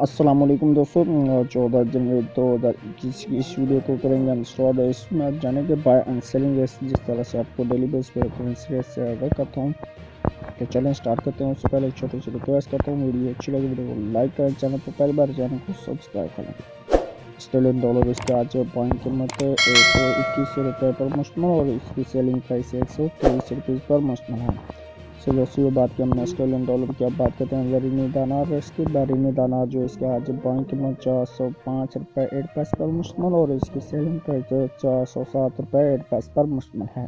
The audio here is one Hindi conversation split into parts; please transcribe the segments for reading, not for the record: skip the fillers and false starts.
अस्सलाम वालेकुम दोस्तों। 14 जनवरी 2021 की इस वीडियो को करेंगे हम स्टार्ट। इसमें आप जानेंगे बाय एंड सेलिंग रेट, जिस तरह से आपको डेली बेस पे रेफरेंस रेट से अवगत करता हूँ। तो चलें स्टार्ट करते हैं। उससे पहले एक छोटी सी रिक्वेस्ट करता हूँ, वीडियो अच्छी लगी वीडियो को लाइक करें, चैनल पर पहली बार चैनल को सब्सक्राइब करें। ऑस्ट्रेलियन डॉलर इसके आज पॉइंट कीमत 121 रुपये पर मुश्तमिल और इसकी सेलिंग प्राइस 123 रुपये पर मुश्तमिल है। सो दोस्तों, बात की हमने ऑस्ट्रेलियन डॉलर की। अब बात करते हैं behrini dinar। इसकी behrini dinar जो इसके आज पॉइंट कीमत 405 रुपये 8 पैसे पर मुश्तमिल और इसकी सेलिंग प्राइस 407 रुपये 8 पैसे पर मुश्तमिल है।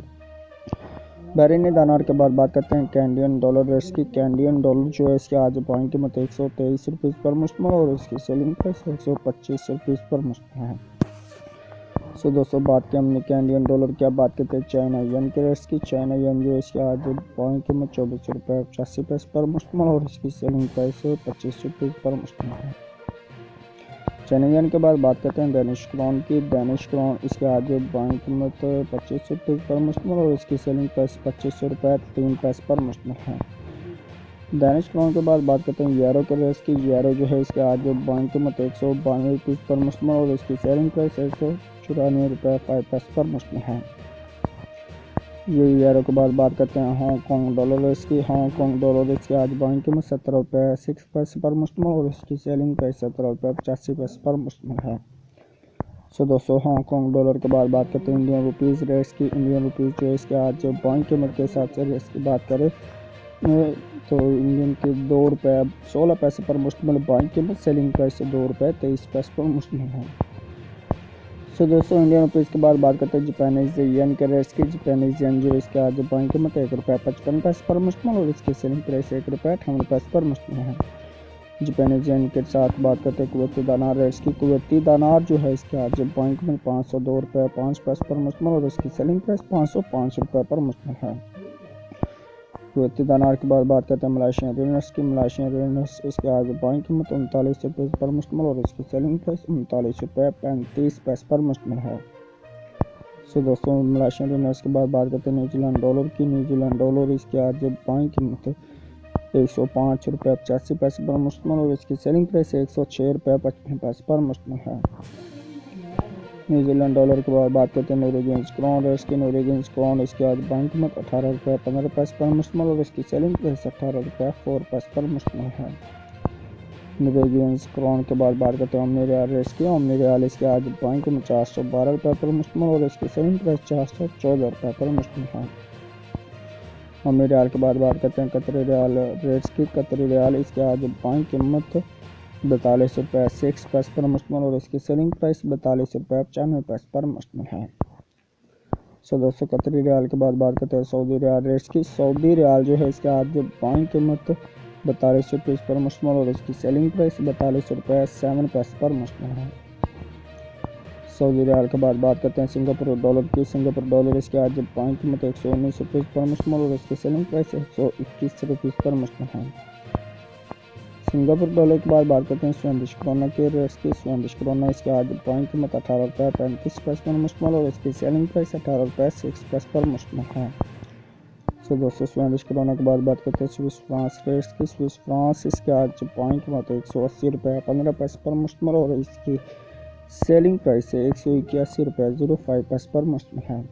behrini dinar के बाद बात करते हैं कैनेडियन डॉलर। इसकी कैनेडियन डॉलर जो है इसके आज पॉइंट कीमत 123 रुपये पर मुश्तमिल और इसकी सेलिंग प्राइस 125 रुपये पर मुश्तमिल है। सो दोस्तों, बात की हमने कैनेडियन डॉलर की। अब बात करते हैं चाइना यन के रेट्स की। चाइना यन जो इसके आज पॉइंट कीमत 24 रुपये 85 पैसे पर मुश्तमिल और इसकी सेलिंग प्राइस 25 रुपये पर मुश्तमिल है। चाइना यन के बाद बात करते हैं डेनिश क्रोन की। डेनिश क्रोन इसके आज पॉइंट कीमत 25 रुपये पर मुश्तमिल और इसकी सेलिंग प्राइस 25 रुपये 3 पैसे पर मुश्तमिल है। डेनिश क्रोन के बाद बात करते हैं यूरो के रेट्स की। यूरो जो है इसके आज पॉइंट कीमत 192 रुपये पर मुश्तमिल और इसकी सेलिंग प्राइस 194 रुपये 5 पैसे पर मुश्तमिल है। ये यूरो के बाद बात करते हैं हांगकॉन्ग डॉलर इसकी। हांगकॉन्ग डॉलर इसके आज पॉइंट कीमत 17 रुपये 6 पैसे पर मुश्तमिल और इसकी सेलिंग प्राइस 17 रुपये 85 पैसे पर मुश्तमिल है। सो दोस्तों, हांगकॉन्ग डॉलर के बाद बात करते हैं इंडियन रुपीज़ रेट्स की। इंडियन रुपीज़ जो इसके आज पॉइंट कीमत के हिसाब से रेट्स की बात करें तो इंडियन के 2 रुपये 16 पैसे पर मुश्तमिल पॉइंट कीमत, सेलिंग प्राइस 2 रुपये 23 पैसे पर मुश्तमिल है। सो दोस्तों, इंडियन रुपीज़ के बाद बात करते हैं जापानीज येन के रेट्स की। जापानीज येन जो इसके आज पॉइंट कीमत 1 रुपये 55 पैसे पर मुश्तमिल और इसकी सेलिंग प्राइस 1 रुपये 58 पैसे पर मुश्तमिल है। जापानीज येन के साथ बात करते हैं कुवैती दिनार रेट्स की। कुवैती दिनार जो है इसके आज पॉइंट कीमत 502 रुपये 5 पैसे पर मुश्तमिल और इसकी सेलिंग प्राइस 505 रुपये पर मुश्तमिल है। कुवैती दिनार के बाद बात करते हैं मलेशियन रियाल्स की। मलेशियन रियाल्स इसके आज पॉइंट कीमत 39 रुपये पर मुश्तमिल और इसकी सेलिंग प्राइस 39 रुपये 35 पैसे पर मुश्तमिल है। सो दोस्तों, मलेशियन रियाल्स के बाद बात करते हैं न्यूजीलैंड डॉलर की। न्यूजीलैंड डॉलर इसके आज पॉइंट कीमत 105 रुपये 85 पैसे पर मुश्तमिल और इसकी सेलिंग प्राइस 106 रुपये 55 पैसे पर मुश्तमिल है। न्यूजीलैंड डॉलर के बाद बात करते हैं नोरेगियंस क्रोन रेट्स की। नोरेगियंस क्रोन इसके आज पॉइंट कीमत 18 रुपये 15 पैसे पर मुश्तमिल और इसकी सेलिंग प्राइस 18 रुपये 4 पैसे पर मुश्तमिल है। नोरेगियंस क्रोन के बाद बात करते हैं ओमनी रियाल रेट्स की। ओमनी रियाल इसके आज पॉइंट कीमत 412 रुपये पर मुश्तमिल और इसकी सेलिंग प्राइस 414 रुपये पर मुश्तमिल है। ओमनी रियाल के बाद बात करते हैं कतरी रियाल रेट्स की। कतरी रियाल इसके आज पॉइंट कीमत 42 रुपये 6 पैसे पर मुश्तमिल और इसकी सेलिंग प्राइस 42 रुपये 95 पैसे पर मुश्तमिल है। सो दोस्तों, कतरी रियाल के बाद बात करते हैं सऊदी रियाल रेट्स की। सऊदी रियाल जो है इसके आज पॉइंट कीमत 42 रुपये पर मुश्तमिल और इसकी सेलिंग प्राइस 42 रुपये 7 पैसे पर मुश्तमिल है। सऊदी रियाल के बाद बात करते हैं सिंगापुर डॉलर की। सिंगापुर डॉलर इसके आज पॉइंट कीमत 119 रुपये पर मुश्तमिल और इसकी सेलिंग प्राइस 121 रुपये पर मुश्तमिल है। सिंगापुर डॉलर के बाद बात करते हैं स्वीडिश क्रोना के रेट्स की। स्वीडिश क्रोना इसके आज पॉइंट कीमत 18 रुपये 35 पैसे पर मुश्तमिल और इसकी सेलिंग प्राइस 18 रुपये 6 पैसे पर मुश्तमिल है। सो दोस्तों, स्वीडिश क्रोना के बाद बात करते हैं स्विस फ्रांस रेट्स की। स्विस फ्रांस इसके आज पॉइंट कीमत 180 रुपये 15 पैसे पर मुश्तमिल और इसकी सेलिंग प्राइस 181 रुपये 05 पैसे पर मुश्तमिल है।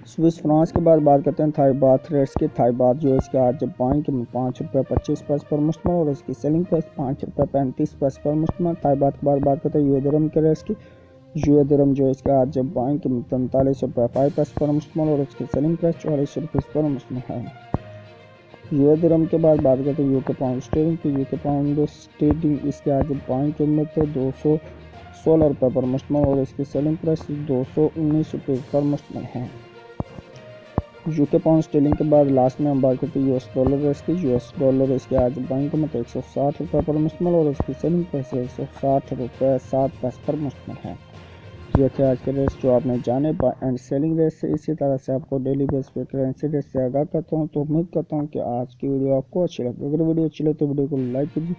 स्विस फ्रांस के बाद बात करते हैं थाई बाथ रेट्स की। थाई बाथ जो इसके आज पॉइंट कीमत 5 रुपये 25 पैसे पर मुश्तमिल और इसकी सेलिंग प्राइस 5 रुपये 35 पैसे पर मुश्तमिल। थाई बाथ के बाद बात करते हैं यूए दिरहम के रेट्स की। यूए दिरहम जो इसके आज पॉइंट कीमत 45 रुपये 5 पैसे पर मुश्तमिल और इसकी सेलिंग प्राइस 44 रुपये पर मुश्तमिल है। यूए दिरहम के बाद बात करते हैं यूके पाउंड स्टीलिंग की। यूके पाउंड स्टीलिंग इसके आज पॉइंट कीमत 216 रुपये पर मुश्तमिल और इसकी सेलिंग प्राइस 219 रुपये पर मुश्तमिल है। यूके पाउंड स्टीलिंग के बाद लास्ट में हम बात करते हैं यूएस डॉलर रेट्स की। यूएस डॉलर इसके आज पॉइंट कीमत 160 रुपये पर मुश्तमिल और इसकी सेलिंग प्राइस 160 रुपये 7 पैसे पर मुश्तमिल है। ये थे आज के रेट्स जो आपने जाने बाय एंड सेलिंग रेट से। इसी तरह से आपको डेली बेस पे करेंसी रेट से आगाह करता हूँ। तो उम्मीद करता हूँ कि आज की वीडियो आपको अच्छी लगी। अगर वीडियो अच्छी लगे तो वीडियो को लाइक कीजिए,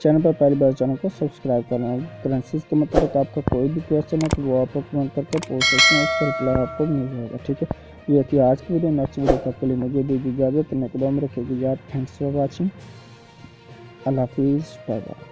चैनल पर पहली बार चैनल को सब्सक्राइब करना। करेंसीज के मतलब आपका कोई भी क्वेश्चन है तो वो आप कमेंट करके पूछ सकते हैं, उसका रिप्लाई आपको मिल जाएगा। ठीक है, ये थी आज की वीडियो। नेक्स्ट वीडियो तक के लिए मुझे दीजिए इजाज़त। नेक्स्ट वीडियो में रखिएगा याद। Thanks for watching. अल्लाह हाफिज़, बाय बाय।